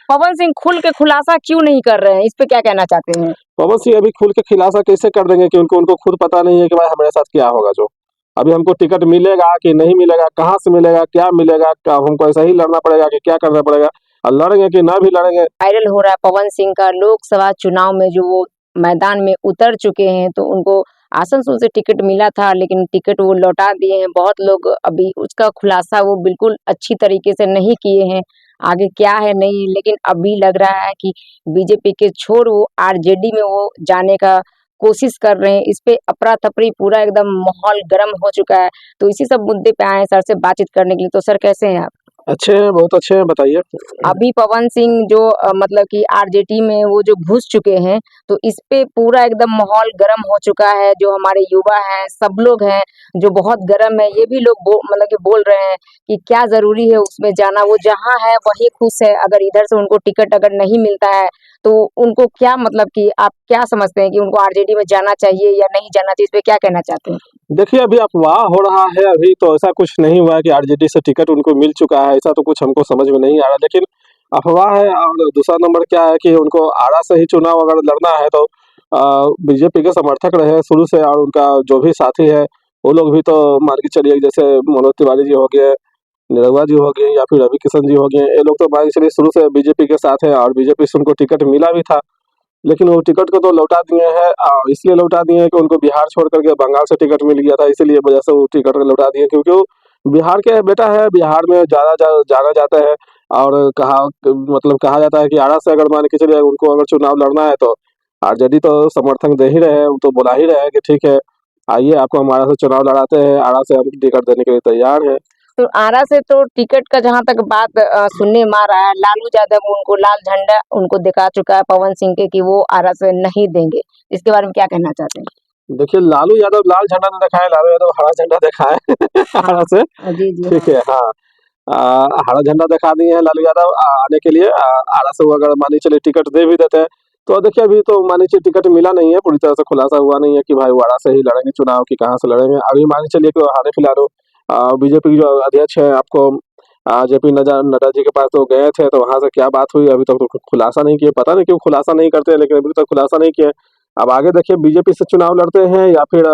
पवन सिंह खुल के खुलासा क्यों नहीं कर रहे हैं, इस पे क्या कहना चाहते हैं? पवन सिंह अभी खुल के खुलासा कैसे कर देंगे कि उनको उनको खुद पता नहीं है कि भाई हमारे साथ क्या होगा। जो अभी हमको टिकट मिलेगा कि नहीं मिलेगा, कहाँ से मिलेगा, क्या मिलेगा, क्या हमको ऐसा ही लड़ना पड़ेगा कि क्या करना पड़ेगा, और लड़ेंगे कि ना भी लड़ेंगे। वायरल हो रहा है पवन सिंह का लोकसभा चुनाव में जो वो मैदान में उतर चुके हैं, तो उनको आसनसोल से टिकट मिला था लेकिन टिकट वो लौटा दिए हैं। बहुत लोग अभी उसका खुलासा वो बिल्कुल अच्छी तरीके से नहीं किए हैं, आगे क्या है नहीं, लेकिन अभी लग रहा है कि बीजेपी के छोड़ वो आरजेडी में वो जाने का कोशिश कर रहे हैं। इस पे अफरा-तफरी पूरा एकदम माहौल गर्म हो चुका है। तो इसी सब मुद्दे पे आए हैं सर से बातचीत करने के लिए। तो सर कैसे हैं आप? अच्छे हैं, बहुत अच्छे हैं, बताइए। अभी पवन सिंह जो मतलब कि आरजेडी में वो जो घुस चुके हैं, तो इस पे पूरा एकदम माहौल गर्म हो चुका है। जो हमारे युवा हैं, सब लोग हैं, जो बहुत गर्म है, ये भी लोग मतलब कि बोल रहे हैं कि क्या ज़रूरी है उसमें जाना, वो जहाँ है वहीं खुश है। अगर इधर से उनको टिकट अगर नहीं मिलता है, तो उनको क्या मतलब कि आप क्या समझते हैं कि उनको आरजेडी में जाना चाहिए या नहीं जाना चाहिए? इस पे क्या कहना चाहते हैं? देखिए, अभी अफ़वाह हो रहा है, अभी तो ऐसा कुछ नहीं हुआ है कि आरजेडी से टिकट उनको मिल चुका है, ऐसा तो कुछ हमको समझ में नहीं आ रहा। लेकिन अफ़वाह है, और दूसरा नंबर क्या है कि उनको आरा से ही चुनाव अगर लड़ना है तो बीजेपी के समर्थक रहे हैं शुरू से, और उनका जो भी साथी है, वो लोग भी तो मान के चलिए, जैसे मनोज तिवारी जी हो गए, निरहुआ जी हो गए, या फिर रवि किशन जी हो गए, ये लोग तो मान के चलिए शुरू से बीजेपी के साथ हैं, और बीजेपी से उनको टिकट मिला भी था। लेकिन वो टिकट को तो लौटा दिए हैं, इसलिए लौटा दिए हैं कि उनको बिहार छोड़ करके बंगाल से टिकट मिल गया था, इसीलिए वजह से वो टिकट को लौटा दिए, क्योंकि वो बिहार के बेटा है, बिहार में जाना जाता है। और कहा जाता है कि आरा से अगर मान के चलिए उनको अगर चुनाव लड़ना है तो आरजेडी तो समर्थन दे ही रहे हैं, वो तो बुला ही रहे हैं कि ठीक है, आइए आपको हम आरा से चुनाव लड़ाते हैं, आरा से हम टिकट देने के लिए तैयार हैं। तो आरा से तो टिकट का जहाँ तक बात सुनने में आ रहा है, लालू यादव उनको लाल झंडा उनको दिखा चुका है पवन सिंह के कि वो आरा से नहीं देंगे। इसके बारे में क्या कहना चाहते हैं? देखिए, लालू यादव लाल झंडा नहीं दिखाए, लालू यादव हरा झंडा दिखाए हाँ, आरा से। जी, जी, ठीक हाँ। है, हाँ। हरा झंडा दिखा दिए हैं लालू यादव आने के लिए। आरा से वो अगर मान के चलिए टिकट दे भी देते हैं, तो देखिए अभी तो मान के चलिए टिकट मिला नहीं है, पूरी तरह से खुलासा हुआ नहीं है कि भाई वो आरा से ही लड़ेंगे चुनाव की कहाँ से लड़ेंगे। अभी मान के चलिए कि वो हाल फिलहाल बीजेपी के जो अध्यक्ष हैं, आपको जेपी नड्डा जी के पास तो गए थे, तो वहाँ से क्या बात हुई अभी तक तो खुलासा नहीं किए। पता नहीं क्यों खुलासा नहीं करते, लेकिन अभी तक खुलासा नहीं किए। अब आगे देखिए बीजेपी से चुनाव लड़ते हैं या फिर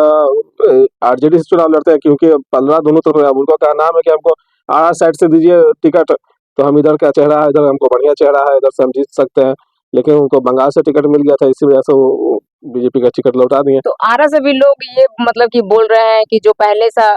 आरजेडी से चुनाव लड़ते हैं, क्योंकि 15 दोनों तरफ है। अब उनका क्या नाम है कि हमको आरा साइड से दीजिए टिकट, तो हम इधर का चेहरा है, इधर हमको बढ़िया चेहरा है, इधर से हम जीत सकते हैं। लेकिन उनको बंगाल से टिकट मिल गया था, इसी वजह से वो बीजेपी का टिकट लौटा दिए। तो आरा से भी लोग ये मतलब कि बोल रहे हैं कि जो पहले सा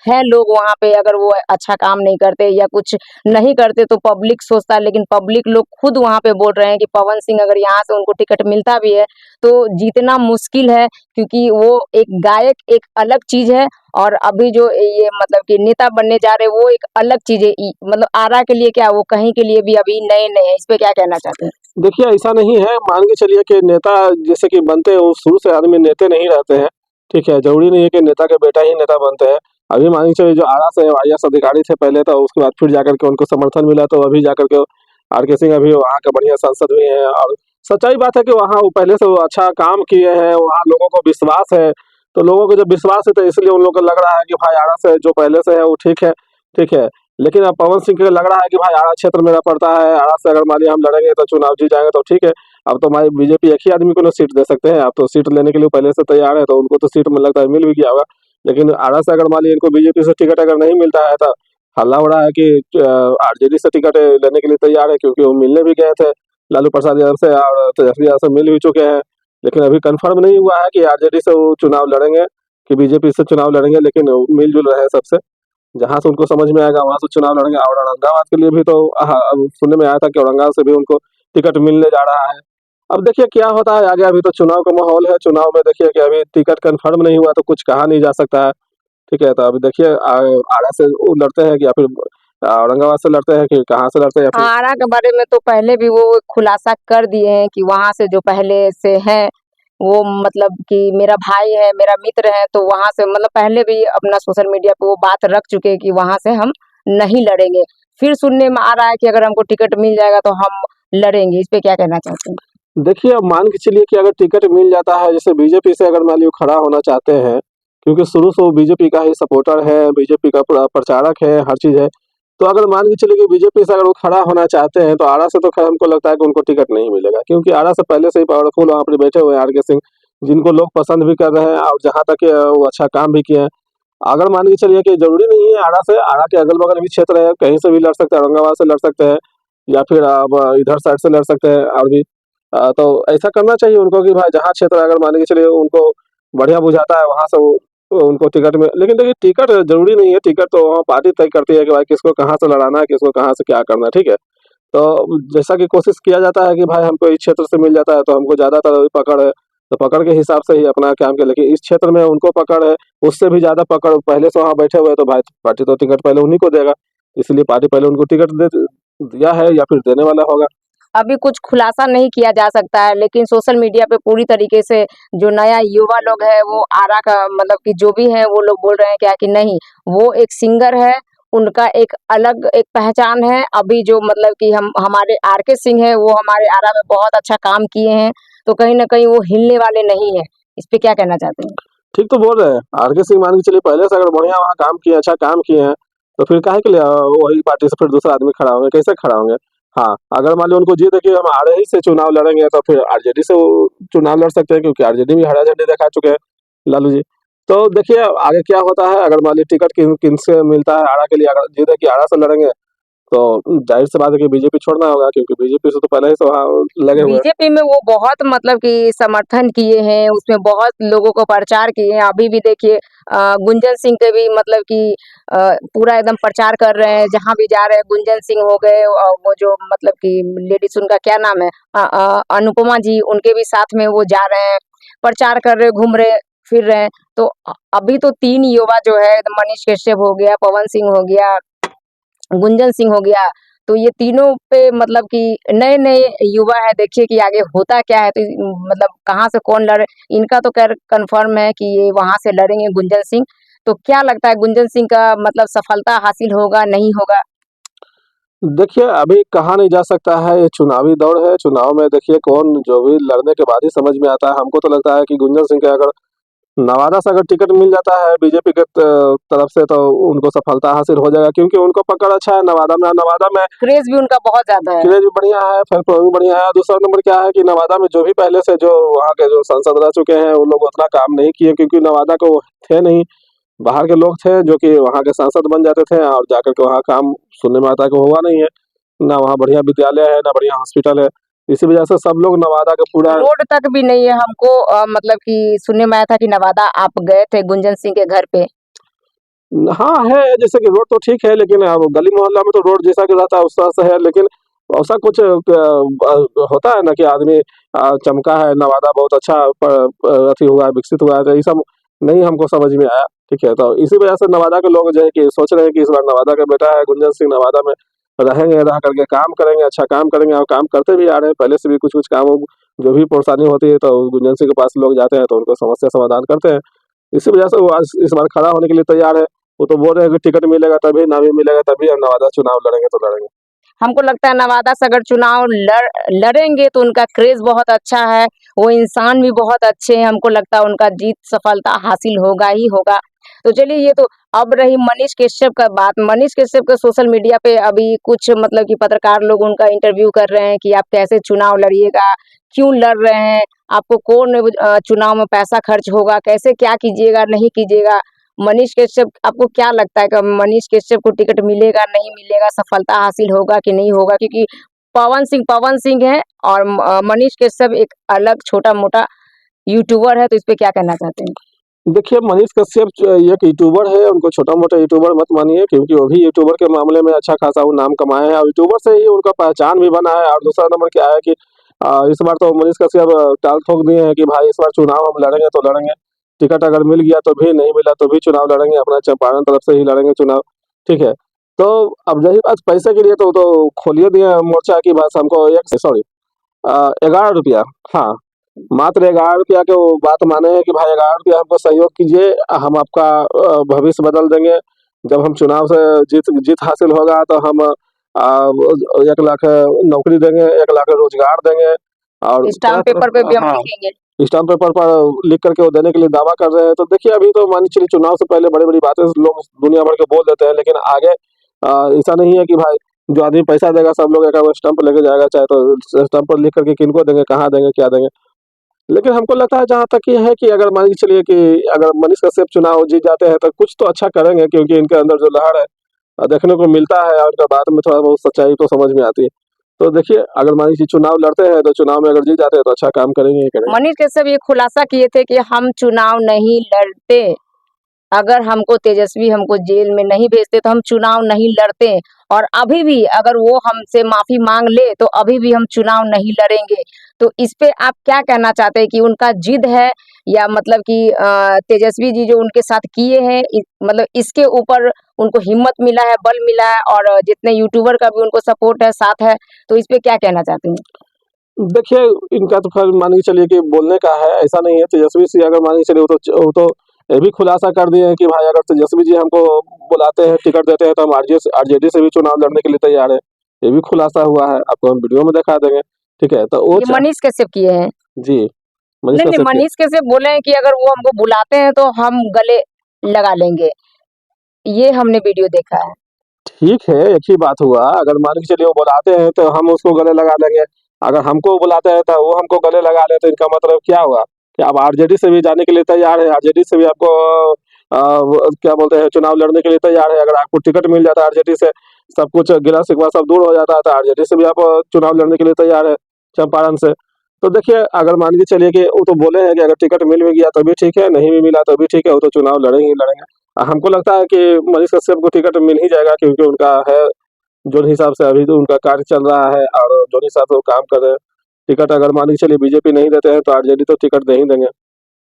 है लोग वहाँ पे, अगर वो अच्छा काम नहीं करते या कुछ नहीं करते तो पब्लिक सोचता है, लेकिन पब्लिक लोग खुद वहाँ पे बोल रहे हैं कि पवन सिंह अगर यहाँ से उनको टिकट मिलता भी है तो जीतना मुश्किल है, क्योंकि वो एक गायक एक अलग चीज है, और अभी जो ये मतलब कि नेता बनने जा रहे हैं वो एक अलग चीज है। मतलब आरा के लिए क्या, वो कहीं के लिए भी अभी नए नए हैं। इस पे क्या कहना चाहते हैं? देखिए, ऐसा नहीं है, मान के चलिए कि नेता जैसे कि बनते हैं, वो शुरू से आदमी नेता नहीं रहते हैं, ठीक है? ज़रूरी नहीं है कि नेता के बेटा ही नेता बनते हैं। अभी मान के चलिए जो आरा से आईएएस अधिकारी थे पहले, तो उसके बाद फिर जाकर के उनको समर्थन मिला, तो अभी जाकर के आरके सिंह अभी वहाँ के बढ़िया सांसद भी हैं। और सच्चाई बात है कि वहाँ वो पहले से वो अच्छा काम किए हैं, वहाँ लोगों को विश्वास है। तो लोगों को जब विश्वास है, तो इसलिए उन लोगों को लग रहा है कि भाई आरा से जो पहले से है वो ठीक है, ठीक है। लेकिन अब पवन सिंह को लग रहा है कि भाई आरा क्षेत्र मेरा पड़ता है, आरा से अगर मान लिया हम लड़ेंगे तो चुनाव जीत जाएंगे तो ठीक है। अब तो हमारी बीजेपी एक ही आदमी को ना सीट दे सकते हैं, अब तो सीट लेने के लिए पहले से तैयार है, तो उनको तो सीट में लगता है मिल भी गया होगा। लेकिन आरा से अगर मान लिया इनको बीजेपी से टिकट अगर नहीं मिलता है, तो हल्ला हो रहा है कि आरजेडी से टिकट लेने के लिए तैयार है, क्योंकि वो मिलने भी गए थे लालू प्रसाद यादव से, और तेजस्वी यादव से मिल भी चुके हैं। लेकिन अभी कंफर्म नहीं हुआ है कि आरजेडी से वो चुनाव लड़ेंगे कि बीजेपी से चुनाव लड़ेंगे, लेकिन मिलजुल रहे हैं सबसे। जहाँ से उनको समझ में आएगा वहाँ से चुनाव लड़ेंगे। और औरंगाबाद के लिए भी तो अब सुनने में आया था कि औरंगाबाद से भी उनको टिकट मिलने जा रहा है। अब देखिए क्या होता है आगे, अभी तो चुनाव का माहौल है। चुनाव में देखिए कि अभी टिकट कंफर्म नहीं हुआ तो कुछ कहा नहीं जा सकता है, ठीक है? तो अभी देखिए आरा से वो लड़ते हैं कि या फिर औरंगाबाद से लड़ते हैं कि कहाँ से लड़ते हैं, या फिर आरा के बारे में तो पहले भी वो खुलासा कर दिए हैं कि वहाँ से जो पहले से हैं, वो मतलब कि मेरा भाई है, मेरा मित्र है, तो वहाँ से मतलब पहले भी अपना सोशल मीडिया पे वो बात रख चुके हैं कि वहाँ से हम नहीं लड़ेंगे। फिर सुनने में आ रहा है कि अगर हमको टिकट मिल जाएगा तो हम लड़ेंगे। इस पे क्या कहना चाहते हैं? देखिए, अब मान के चलिए कि अगर टिकट मिल जाता है, जैसे बीजेपी से अगर मान लीजिए खड़ा होना चाहते हैं, क्योंकि शुरू से वो बीजेपी का ही सपोर्टर है, बीजेपी का प्रचारक है, हर चीज़ है। तो अगर मान के चलिए कि बीजेपी से अगर वो खड़ा होना चाहते हैं तो आरा से तो खैर हमको लगता है कि उनको टिकट नहीं मिलेगा, क्योंकि आरा से पहले से ही पावरफुल वहाँ पर बैठे हुए हैं आर के सिंह, जिनको लोग पसंद भी कर रहे हैं और जहाँ तक वो अच्छा काम भी किए हैं। अगर मान के चलिए कि जरूरी नहीं है आरा से, आरा के अगल बगल भी क्षेत्र है, कहीं से भी लड़ सकते हैं, औरंगाबाद से लड़ सकते हैं या फिर आप इधर साइड से लड़ सकते हैं और भी तो ऐसा करना चाहिए उनको कि भाई जहाँ क्षेत्र अगर मान के चलिए उनको बढ़िया बुझाता है वहाँ से वो उनको टिकट में, लेकिन देखिए टिकट जरूरी नहीं है, टिकट तो वहाँ पार्टी तय करती है कि भाई किसको कहाँ से लड़ाना है, किसको कहाँ से क्या करना है, ठीक है। तो जैसा कि कोशिश किया जाता है कि भाई हमको इस क्षेत्र से मिल जाता है तो हमको ज़्यादातर अभी पकड़ है, तो पकड़ के हिसाब से ही अपना काम किया, लेकिन इस क्षेत्र में उनको पकड़ है, उससे भी ज़्यादा पकड़ पहले से वहाँ बैठे हुए हैं, तो भाई पार्टी तो टिकट पहले उन्हीं को देगा, इसलिए पार्टी पहले उनको टिकट दे दिया है या फिर देने वाला होगा। अभी कुछ खुलासा नहीं किया जा सकता है, लेकिन सोशल मीडिया पे पूरी तरीके से जो नया युवा लोग है वो आरा का मतलब कि जो भी है वो लोग बोल रहे हैं क्या कि नहीं, वो एक सिंगर है, उनका एक अलग एक पहचान है। अभी जो मतलब कि हम हमारे आर के सिंह है वो हमारे आरा में बहुत अच्छा काम किए हैं, तो कहीं ना कहीं वो हिलने वाले नहीं है। इस पे क्या कहना चाहते हैं? ठीक तो बोल रहे हैं, आर के सिंह मान के चलिए पहले से अगर बढ़िया वहाँ काम किए, अच्छा काम किए हैं, तो फिर काहे के लिए वही पार्टी से फिर दूसरा आदमी खड़ा होंगे, कैसे खड़ा होंगे? हाँ, अगर मान लो उनको जीत है कि हम आर ही से चुनाव लड़ेंगे तो फिर आरजेडी से वो चुनाव लड़ सकते हैं, क्योंकि आरजेडी भी हरा झंडी दिखा चुके हैं लालू जी। तो देखिए आगे क्या होता है, अगर मान ली टिकट किनसे मिलता है आरा के लिए, अगर जीत है कि आरा से लड़ेंगे तो जाहिर सी बात है कि बीजेपी छोड़ना होगा, क्योंकि बीजेपी से तो पहले ही से वहाँ लगे हुए हैं। बीजेपी में वो बहुत मतलब कि समर्थन किए हैं, उसमें बहुत लोगों को प्रचार किए हैं। अभी भी देखिए गुंजन सिंह के भी मतलब कि पूरा एकदम प्रचार कर रहे हैं, जहाँ भी जा रहे हैं। गुंजन सिंह हो गए और वो जो मतलब कि लेडीज, उनका क्या नाम है, अनुपमा जी, उनके भी साथ में वो जा रहे हैं, प्रचार कर रहे, घूम रहे फिर रहे हैं। तो अभी तो 3 युवा जो है, मनीष कश्यप हो गया, पवन सिंह हो गया, गुंजन सिंह हो गया, तो ये तीनों पे मतलब कि नए-नए युवा है, देखिए कि आगे होता क्या है। तो मतलब कहाँ से कौन लड़े, इनका तो खैर कन्फर्म है कि ये वहाँ से लड़ेंगे गुंजन सिंह। तो क्या लगता है गुंजन सिंह का मतलब सफलता हासिल होगा, नहीं होगा? देखिए, अभी कहा नहीं जा सकता है, ये चुनावी दौर है, चुनाव में देखिए कौन जो भी लड़ने के बाद ही समझ में आता है। हमको तो लगता है कि गुंजन सिंह के अगर नवादा से अगर टिकट मिल जाता है बीजेपी के तरफ से तो उनको सफलता हासिल हो जाएगा, क्योंकि उनको पकड़ अच्छा है नवादा में क्रेज़ भी उनका बहुत ज़्यादा है। क्रेज भी बढ़िया है, फैन फॉलोइंग भी बढ़िया है। दूसरा नंबर क्या है कि नवादा में जो भी पहले से जो वहाँ के जो सांसद रह चुके हैं, उन लोग उतना काम नहीं किए, क्योंकि नवादा के वो थे नहीं, बाहर के लोग थे जो कि वहाँ के सांसद बन जाते थे और जाकर के वहाँ काम सुनने में आता है कि हुआ नहीं है। ना वहाँ बढ़िया विद्यालय है, ना बढ़िया हॉस्पिटल है। इसी वजह से सब लोग नवादा का पूरा रोड तक भी नहीं है। हमको मतलब कि सुनने में आया था कि नवादा आप गए थे गुंजन सिंह के घर पे। हाँ, है, जैसे कि रोड तो ठीक है, लेकिन अब गली मोहल्ला में तो रोड जैसा कि रहता है उस तरह से है, लेकिन ऐसा कुछ होता है ना कि आदमी चमका है, नवादा बहुत अच्छा अथी हुआ है, विकसित हुआ है, तो ये सब नहीं हमको समझ में आया, ठीक है। तो इसी वजह से नवादा के लोग जो है कि सोच रहे हैं कि इस बार नवादा का बेटा है गुंजन सिंह, नवादा में रहेंगे, रह करके काम करेंगे, अच्छा काम करेंगे और काम करते भी आ रहे हैं, पहले से भी कुछ-कुछ कामों जो भी परेशानी होती है तो गुंजन सिंह के पास लोग जाते हैं, तो उनको समस्या समाधान करते हैं। इसी वजह से वो आज इस बार खड़ा होने के लिए तैयार है। वो तो बोल रहे हैं कि टिकट मिलेगा तभी, ना भी मिलेगा तभी हम नवादा चुनाव लड़ेंगे तो लड़ेंगे। हमको लगता है नवादा से अगर चुनाव लड़ेंगे तो उनका क्रेज बहुत अच्छा है, वो इंसान भी बहुत अच्छे हैं। हमको लगता है उनका जीत सफलता हासिल होगा ही होगा। तो चलिए, ये तो अब रही मनीष कश्यप का बात। मनीष कश्यप का सोशल मीडिया पे अभी कुछ मतलब कि पत्रकार लोग उनका इंटरव्यू कर रहे हैं कि आप कैसे चुनाव लड़िएगा, क्यों लड़ रहे हैं, आपको कौन चुनाव में पैसा खर्च होगा, कैसे क्या कीजिएगा, नहीं कीजिएगा। मनीष कश्यप, आपको क्या लगता है कि मनीष कश्यप को टिकट मिलेगा, नहीं मिलेगा, सफलता हासिल होगा कि नहीं होगा? क्योंकि पवन सिंह है और मनीष कश्यप एक अलग छोटा-मोटा यूट्यूबर है, तो इस पे क्या कहना चाहते हैं? देखिए मनीष कश्यप एक यूट्यूबर है, उनको छोटा-मोटा यूट्यूबर मत मानिए, क्योंकि वो भी यूट्यूबर के मामले में अच्छा खासा वो नाम कमाए हैं और यूट्यूबर से ही उनका पहचान भी बना है। और दूसरा नंबर क्या है कि इस बार तो मनीष कश्यप टाल ठोक दिए हैं कि भाई इस बार चुनाव हम लड़ेंगे तो लड़ेंगे। टिकट अगर मिल गया तो भी, नहीं मिला तो भी चुनाव लड़ेंगे, अपना चंपारण तरफ से ही लड़ेंगे चुनाव, ठीक है। तो अब रही बात पैसे के लिए तो खोलिए दिए हैं मोर्चा कि बस हमको एक सॉरी ₹11, हाँ, मात्र ₹11 के वो बात माने हैं कि भाई ₹11 हमको सहयोग कीजिए, हम आपका भविष्य बदल देंगे। जब हम चुनाव से जीत जीत हासिल होगा तो हम 1 लाख नौकरी देंगे, 1 लाख रोज़गार देंगे और स्टाम्प तरह-तरह पेपर पे भी हम हाँ, लिखेंगे। स्टाम्प पेपर पर लिख कर के वो देने के लिए दावा कर रहे हैं। तो देखिए अभी तो मान के चलिए चुनाव से पहले बड़ी-बड़ी बातें लोग दुनिया भर के बोल देते हैं, लेकिन आगे ऐसा नहीं है कि भाई जो आदमी पैसा देगा सब लोग एक स्टंप लेके जाएगा, चाहे तो स्टंप पर लिख करके किनको देंगे, कहाँ देंगे, क्या देंगे। लेकिन हमको लगता है जहाँ तक ये है कि अगर मान के चलिए कि अगर मनीष कश्यप चुनाव जीत जाते हैं तो कुछ तो अच्छा करेंगे, क्योंकि इनके अंदर जो लहर है देखने को मिलता है, और उनका बात में थोड़ा बहुत सच्चाई तो समझ में आती है। तो देखिए, अगर मान लीजिए चुनाव लड़ते हैं तो चुनाव में अगर जीत जाते हैं तो अच्छा काम करेंगे ही करेंगे। मनीष कश्यप ये खुलासा किए थे कि हम चुनाव नहीं लड़ते, अगर हमको तेजस्वी हमको जेल में नहीं भेजते तो हम चुनाव नहीं लड़ते, और अभी भी अगर वो हमसे माफी मांग ले तो अभी भी हम चुनाव नहीं लड़ेंगे। तो इस पे आप क्या कहना चाहते हैं कि उनका जिद है, या मतलब कि तेजस्वी जी जो उनके साथ किए हैं मतलब इसके ऊपर उनको हिम्मत मिला है, बल मिला है, और जितने यूट्यूबर का भी उनको सपोर्ट है, साथ है, तो इस पे क्या कहना चाहते हैं? देखिए, इनका तो खैर मान के चलिए कि बोलने का है, ऐसा नहीं है। तेजस्वी जी अगर मान के चलिए वो तो ये भी खुलासा कर दिए हैं कि भाई अगर तेजस्वी जी हमको बुलाते हैं, टिकट देते हैं तो हम आरजेडी से भी चुनाव लड़ने के लिए तैयार है। ये भी खुलासा हुआ है, आपको हम वीडियो में दिखा देंगे। ठीक है, तो वो ये मनीष कश्यप किए हैं? जी, मनीष नहीं नहीं, कश्यप के। मनीष कश्यप बोले हैं कि अगर वो हमको बुलाते हैं तो हम गले लगा लेंगे, ये हमने वीडियो देखा है। ठीक है, एक ही बात हुआ। अगर मान के चलिए वो बुलाते हैं तो हम उसको गले लगा लेंगे। अगर हमको बुलाते हैं तो वो हमको गले लगा ले, तो इनका मतलब क्या हुआ कि आप आरजेडी से भी जाने के लिए तैयार है, आरजेडी से भी आपको क्या बोलते हैं चुनाव लड़ने के लिए तैयार है। अगर आपको टिकट मिल जाता है आरजेडी से, सब कुछ गिला शिकवा सब दूर हो जाता है, तो आरजेडी से भी आप चुनाव लड़ने के लिए तैयार है चंपारण से। तो देखिए, अगर मान के चलिए कि वो तो बोले हैं कि अगर टिकट मिल भी गया तो भी ठीक है, नहीं भी मिला तो भी ठीक है, वो तो चुनाव लड़ेंगे ही लड़ेंगे। हमको लगता है कि मनीष कश्यप को टिकट मिल ही जाएगा, क्योंकि उनका है जो हिसाब से अभी तो उनका कार्य चल रहा है और जो हिसाब से वो काम कर रहे हैं। टिकट अगर मान के चलिए बीजेपी नहीं देते हैं तो आरजेडी तो टिकट दे ही देंगे,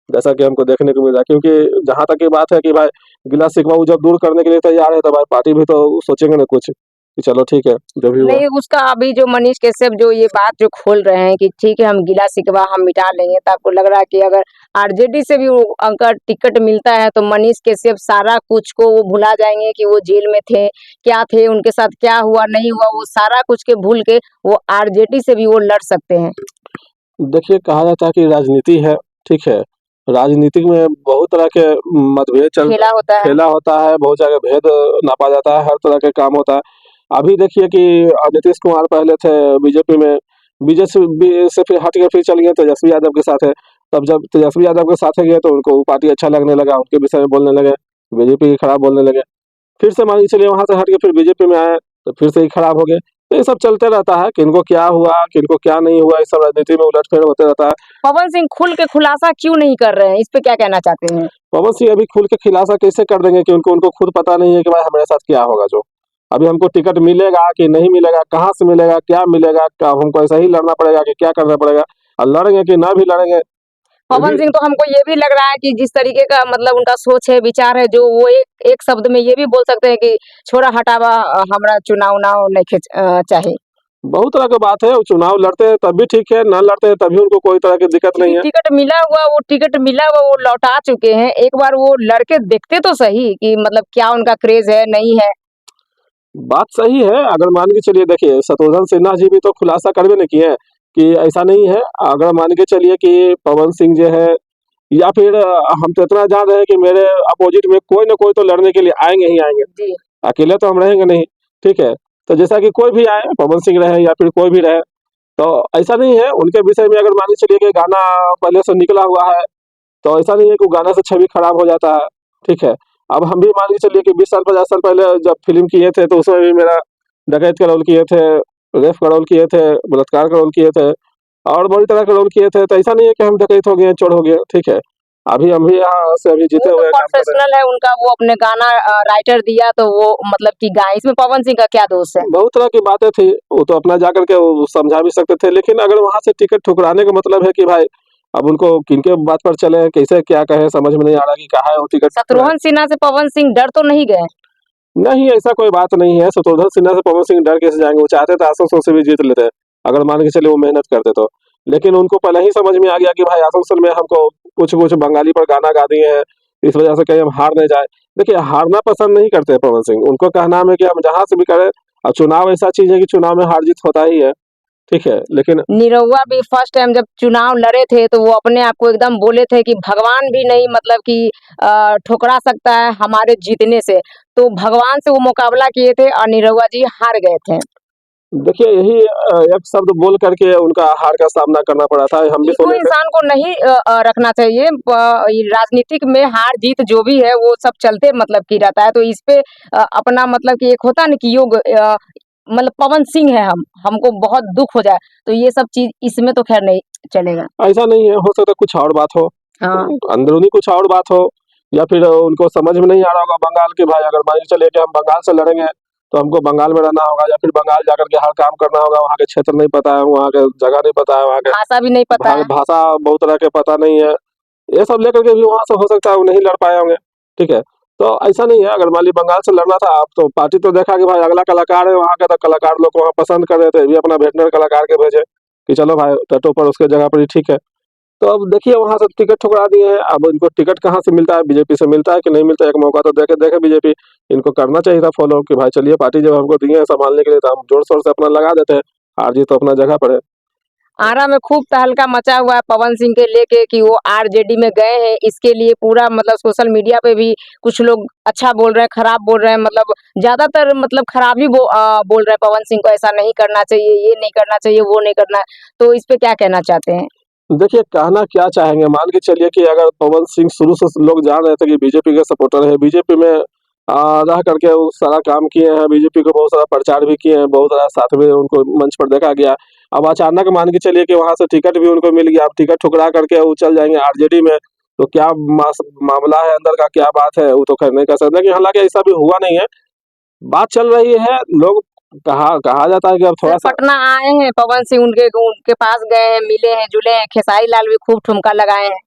जैसा कि हमको देखने को मिल रहा है। क्योंकि जहाँ तक ये बात है कि भाई गिला शिकवा वो जब दूर करने के लिए तैयार है, तो भाई पार्टी भी तो सोचेंगे ना कुछ कि चलो ठीक है, जो भी हुआ। नहीं, उसका अभी जो मनीष कश्यप जो ये बात जो खोल रहे हैं कि ठीक है हम गिला शिकवा हम मिटा लेंगे, तो आपको लग रहा है कि अगर आरजेडी से भी वो अगर टिकट मिलता है तो मनीष कश्यप सारा कुछ को वो भुला जाएंगे कि वो जेल में थे, क्या थे, उनके साथ क्या हुआ नहीं हुआ, वो सारा कुछ के भूल के वो आरजेडी से भी वो लड़ सकते हैं। देखिए, कहा जाता है कि राजनीति है, ठीक है। राजनीति में बहुत तरह के मतभेद खेला होता है। खेला होता है, बहुत जगह भेद नापा जाता है, हर तरह के काम होता है। अभी देखिए कि नीतीश कुमार पहले थे बीजेपी में, बीजेपी से फिर हट के फिर चल गए तेजस्वी यादव के साथ है। तब जब तेजस्वी यादव के साथ गए तो उनको वो पार्टी अच्छा लगने लगा, उनके विषय में बोलने लगे, बीजेपी की खराब बोलने लगे। फिर से मान के चलिए वहाँ से हट के फिर बीजेपी में आए, तो फिर से ही खराब हो गए। तो ये सब चलते रहता है, किनको क्या हुआ, किनको क्या नहीं हुआ, इस सब राजनीति में उलट-फेर होते रहता है। पवन सिंह खुल के खुलासा क्यों नहीं कर रहे हैं, इस पे क्या कहना चाहते हैं? पवन सिंह अभी खुल के खुलासा कैसे कर देंगे कि उनको उनको खुद पता नहीं है कि भाई हमारे साथ क्या होगा जो। अभी हमको टिकट मिलेगा कि नहीं मिलेगा, कहाँ से मिलेगा, क्या मिलेगा, क्या हमको ऐसा ही लड़ना पड़ेगा कि क्या करना पड़ेगा? और लड़ेंगे कि ना भी लड़ेंगे, ये पवन भी सिंह तो हमको ये भी लग रहा है कि जिस तरीके का मतलब उनका सोच है, विचार है, जो वो एक शब्द में ये भी बोल सकते हैं कि छोड़ा हटावा हमरा चुनाव उनाव नइखे चाही। बहुत तरह की बात है। वो चुनाव लड़ते हैं तब भी ठीक है, ना लड़ते हैं तब भी उनको कोई तरह की दिक्कत नहीं क्योंकि है। टिकट मिला हुआ वो लौटा चुके हैं, एक बार वो लड़के देखते तो सही कि मतलब क्या उनका क्रेज है, नहीं है। बात सही है। अगर मान के चलिए, देखिए शत्रुघ्न सिन्हा जी भी तो खुलासा करबे नहीं किए हैं कि ऐसा नहीं है। अगर मान के चलिए कि पवन सिंह जो है, या फिर हम तो इतना जान रहे हैं कि मेरे अपोजिट में कोई ना कोई तो लड़ने के लिए आएंगे ही आएंगे, जी। अकेले तो हम रहेंगे नहीं। ठीक है, तो जैसा कि कोई भी आए, पवन सिंह रहे या फिर कोई भी रहे, तो ऐसा नहीं है उनके विषय में। अगर मान के चलिए कि गाना पहले से निकला हुआ है, तो ऐसा नहीं है कि वो गाना से छवि खराब हो जाता है। ठीक है, अब हम भी मान के चलिए कि 20 साल 50 साल पहले जब फिल्म किए थे, तो उसमें भी मेरा डकैत का रोल किए थे, रेप का रोल किए थे, बलात्कार का रोल किए थे, और बड़ी तरह के रोल किए थे। तो ऐसा नहीं है कि हम डकैत हो गए, चोर हो गए। ठीक है, अभी हम भी यहाँ से अभी जीते वो तो हुए काम कर रहे हैं। प्रोफेशनल है उनका, वो अपने गाना राइटर दिया तो वो मतलब कि गाए, इसमें पवन सिंह का क्या दोष है? बहुत तरह की बातें थी, वो तो अपना जाकर के वो समझा भी सकते थे। लेकिन अगर वहाँ से टिकट ठुकराने का मतलब है कि भाई अब उनको किनके बात पर चले, कैसे क्या कहें, समझ में नहीं आ रहा कि कहाँ है वो टिकट ठुकराए। शत्रुघ्न सिन्हा से पवन सिंह डर तो नहीं गए? नहीं, ऐसा कोई बात नहीं है। शत्रुघ्न सिन्हा से पवन सिंह डर कैसे जाएँगे? वो चाहते तो आसनसोल से भी जीत लेते, अगर मान के चलिए वो मेहनत करते तो। लेकिन उनको पहले ही समझ में आ गया कि भाई आसनसोल में हमको कुछ-कुछ बंगाली पर गाना गा दिए हैं, इस वजह से कहीं हम हार नहीं जाए। देखिए, हारना पसंद नहीं करते पवन सिंह, उनको कहना है कि हम जहाँ से भी करें। चुनाव ऐसा चीज़ है कि चुनाव में हार-जीत होता ही है। ठीक है, लेकिन निरहुआ भी फर्स्ट टाइम जब चुनाव लड़े थे तो वो अपने आप को एकदम बोले थे कि भगवान भी नहीं मतलब कि ठुकरा सकता है हमारे जीतने से। तो भगवान से वो मुकाबला किए थे और निरहुआ जी हार गए थे। देखिए यही एक शब्द बोल करके उनका हार का सामना करना पड़ा था, हम भी ईगो सुने थे। इंसान को नहीं रखना चाहिए। ये राजनीतिक में हार-जीत जो भी है वो सब चलते मतलब की रहता है। तो इस पे अपना मतलब कि एक होता है ना कि मतलब पवन सिंह है हमको बहुत दुःख हो जाए, तो ये सब चीज़ इसमें तो ख़ैर नहीं चलेगा। ऐसा नहीं है, हो सकता है कुछ और बात हो, हाँ। अंदरूनी कुछ और बात हो, या फिर उनको समझ में नहीं आ रहा होगा बंगाल के भाई, अगर मान के चलिए कि हम बंगाल से लड़ेंगे, तो हमको बंगाल में रहना होगा या फिर बंगाल जाकर के हर काम करना होगा, वहाँ के क्षेत्र नहीं पता है, वहाँ के जगह नहीं पता है, वहाँ के भाषा भी नहीं पता है। भाषा बहुत तरह के पता नहीं है। ये सब लेकर के भी वहाँ से हो सकता है वो नहीं लड़ पाए होंगे, ठीक है? तो ऐसा नहीं है, अगर मान ली बंगाल से लड़ना था, आप तो पार्टी तो देखा कि भाई अगला कलाकार है वहाँ का, तो कलाकार लोग को वहाँ पसंद कर रहे थे, ये भी अपना वेटनर कलाकार के भेजे कि चलो भाई टट्टू पर उसके जगह पर ही ठीक है। तो अब देखिए वहाँ से टिकट ठुकरा दिए हैं, अब इनको टिकट कहाँ से मिलता है, बीजेपी से मिलता है कि नहीं मिलता है, एक मौका तो देखे देखे बीजेपी। इनको करना चाहिए था फॉलो कि भाई चलिए पार्टी जब हमको दिए हैं संभालने के लिए, तो हम जोर-शोर से अपना लगा देते हैं, हार-जीत तो अपना जगह पर है। आरा में खूब तहलका मचा हुआ है पवन सिंह के लेके कि वो आरजेडी में गए हैं। इसके लिए पूरा मतलब सोशल मीडिया पे भी कुछ लोग अच्छा बोल रहे हैं, खराब बोल रहे हैं, मतलब ज़्यादातर मतलब खराब ही बोल रहे हैं पवन सिंह को, ऐसा नहीं करना चाहिए, ये नहीं करना चाहिए, वो नहीं करना है। तो इस पे क्या कहना चाहते हैं? देखिए कहना क्या चाहेंगे, मान के चलिए कि अगर पवन सिंह शुरू से लोग जान रहे थे कि बीजेपी के सपोर्टर है, बीजेपी में रह करके वो सारा काम किए हैं, बीजेपी को बहुत सारा प्रचार भी किए हैं, बहुत सारा साथ में उनको मंच पर देखा गया। अब अचानक मान के चलिए कि वहाँ से टिकट भी उनको मिल गया, अब टिकट ठुकरा करके वो चल जाएँगे आरजेडी में, तो क्या मामला है अंदर का, क्या बात है, वो तो खैर नहीं कह सकते, लेकिन हालाँकि ऐसा भी हुआ नहीं है। बात चल रही है, लोग कहा कहा जाता है कि अब सर थोड़ा-सा पटना आए हैं पवन सिंह, उनके पास गए हैं, मिले हैं, जुले हैं, खेसारी लाल भी खूब ठुमका लगाए हैं।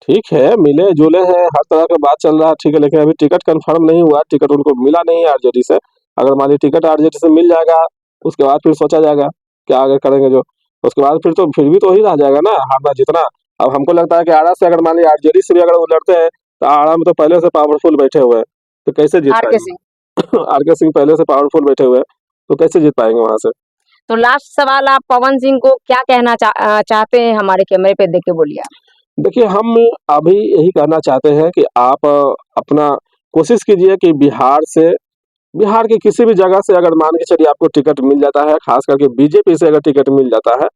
ठीक है, मिले-जुले हैं, हर तरह का बात चल रहा है, ठीक है, लेकिन अभी टिकट कन्फर्म नहीं हुआ, टिकट उनको मिला नहीं है आरजेडी से। अगर मान लीजिए टिकट आरजेडी से मिल जाएगा, उसके बाद फिर सोचा जाएगा, क्या आगे करेंगे जो। उसके बाद फिर भी तो वही रह जाएगा ना, हारना-जीतना। अब हमको लगता है कि आरा से अगर मान लीजिए आरजेडी से भी अगर वो लड़ते हैं, तो आरा में तो पहले से पावरफुल बैठे हुए हैं, तो कैसे जीत आर के पाएँगे? सिंह। आर के सिंह पहले से पावरफुल बैठे हुए हैं, तो कैसे जीत पाएँगे वहाँ से? तो लास्ट सवाल, आप पवन सिंह को क्या कहना चाहते हैं? हमारे कैमरे पे देख के बोलिए आप। देखिए, हम अभी यही कहना चाहते हैं कि आप अपना कोशिश कीजिए कि बिहार की किसी भी जगह से अगर मान के चलिए आपको टिकट मिल जाता है, खास करके बीजेपी से अगर टिकट मिल जाता है,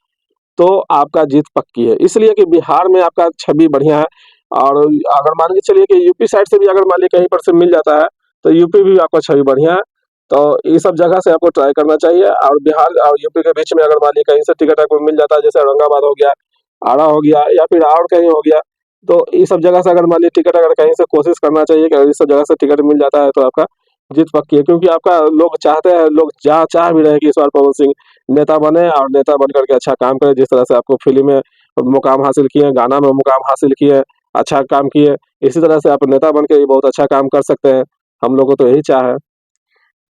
तो आपका जीत पक्की है। इसलिए कि बिहार में आपका छवि बढ़िया है, और अगर मान के चलिए कि यूपी साइड से भी अगर मान लीजिए कहीं पर से मिल जाता है, तो यूपी भी आपका छवि बढ़िया है। तो ये सब जगह से आपको ट्राई करना चाहिए, और बिहार और यूपी के बीच में अगर मान लीजिए कहीं से टिकट आपको मिल जाता है, जैसे औरंगाबाद हो गया, आरा हो गया या फिर और कहीं हो गया, तो ये सब जगह से अगर मान लीजिए टिकट अगर कहीं से कोशिश करना चाहिए कि अगर इस सब जगह से टिकट मिल जाता है, तो आपका जीत पक्की है। क्योंकि आपका लोग चाहते हैं, लोग चाह भी रहे हैं कि इस बार पवन सिंह नेता बने और नेता बन कर के अच्छा काम करे। जिस तरह से आपको फ़िल्म में मुकाम हासिल किए हैं, गाना में मुकाम हासिल किए हैं, अच्छा काम किए, इसी तरह से आप नेता बन के भी बहुत अच्छा काम कर सकते हैं। हम लोग को तो यही चाह है।